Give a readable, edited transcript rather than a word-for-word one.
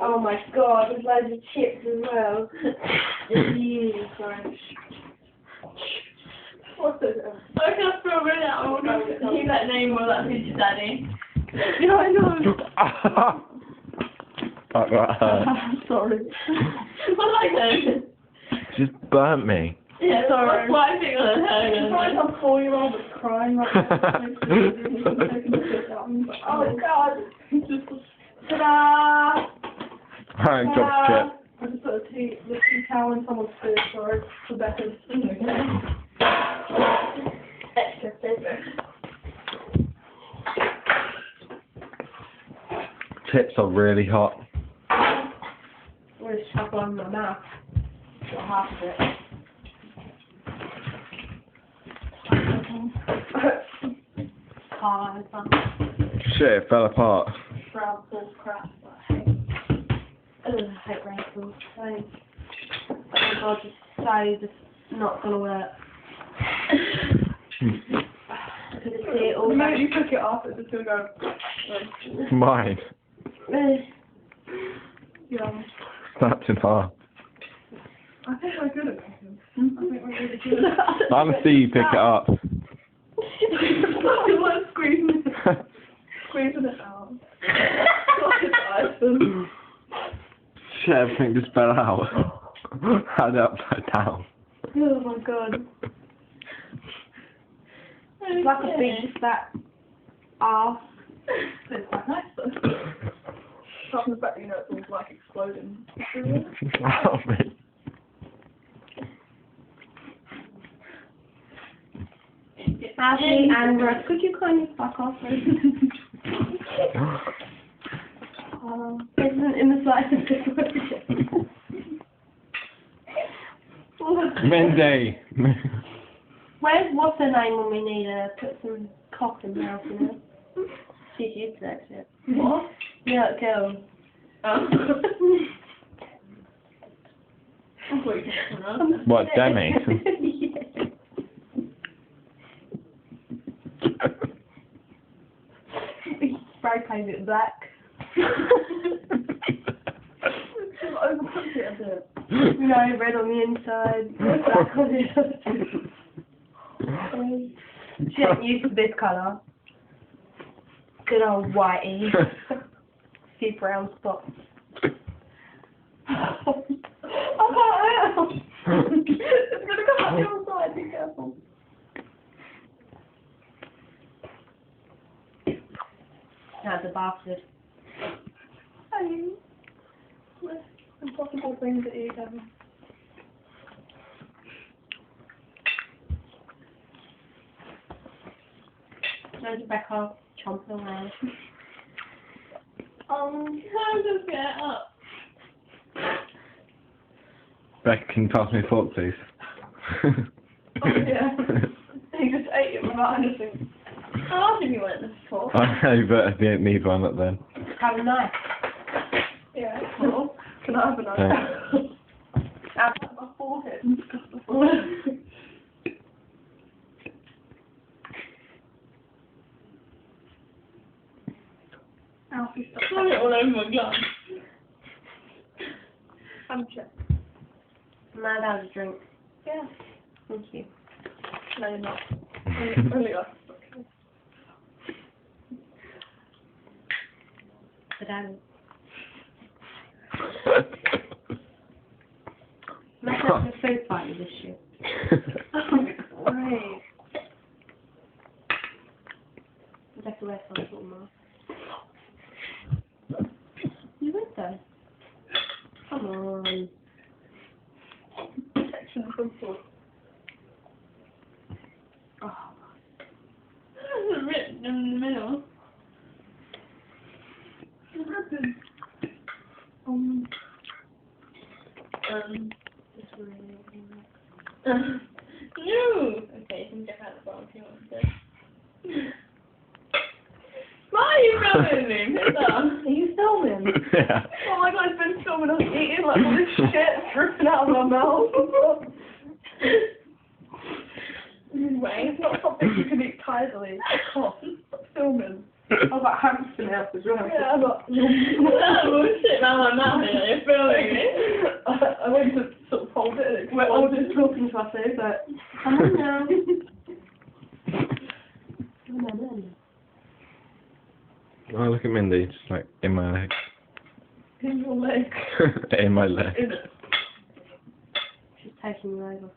Oh my god, there's loads of chips as well. Jesus Christ. What's this? I can't throw it out. I want to keep that name or that picture, Daddy. Yeah, I know. Fuck that. Sorry. What did I do? Just burnt me. Yeah, sorry. Why I think on her? It's like some 4-year-old that's crying like oh god. Ta-da! I dropped chip. I just put the tea towel in someone's food, sorry, for better. Extra flavor. Chips are really hot. I'm going to chuck one in my mouth. Or half of it. Hard. Shit, it fell apart. Brown full crap. I hate rainbows. Oh my god, just not gonna work. I could see it all. The minute you pick it up, it's just gonna go. Mine. Yeah. Snapped in half. I think we're good at cooking. I think we're really good. I want to see you pick it up. You want squeezing it out. Shit, everything just fell out. Had it upside down. Oh my god. It's like a big fat arse. It's quite nice though. Apart from the fact that you know it's all like exploding. Help me. Ashley and Russ, could you kindly fuck off? Isn't in the slightest situation. Menday. Where's what's her name when we need her? Put some cock in mouth in her. She's used to that shit. What? Yeah, girl. What, Demi? Spray paint it black. Overcooked it a bit. No, red on the inside, black on the outside. She ain't used to this colour. Good old whitey. Few brown spots. Oh, can't help. It's gonna come out the other side, be careful. That's a bastard. Hey. Impossible things to eat, Evan. There's Rebecca chomping away. How does get up? Becky, can you pass me a fork, please? Oh, yeah. He just ate it without anything. How did you want this for? I know, but I didn't need one up then. Have a knife. Yeah. Cool. Can I have a knife? Out of my forehead. Alfie, stop. Throw it all over my glass. I'm check. Am I allowed a drink? Yeah. Thank you. No, you're not. Only us. But I'm... Make up a food fight with this shit. Oh, great. I'd have to wear some sort of mask. You would though. Come on. Protection from food. Oh. It's written in the middle. What happened? It's really... No! Okay, you can get out the bar if you want to. Why are you filming me? Are you filming? Yeah. Oh my god, I've been filming us eating like all this shit dripping out of my mouth. Wait. It's not something you can eat tidily. Stop filming. I've got hamster mouth as well. Yeah, I've got... Oh, shit, now my mouth is you're filming me. I went to sort of hold it and it We're all just talking to ourselves, but come on now. Come on then. Oh, look at Mindy, just like in my leg. in your leg. In my leg. Is it? She's taking you over.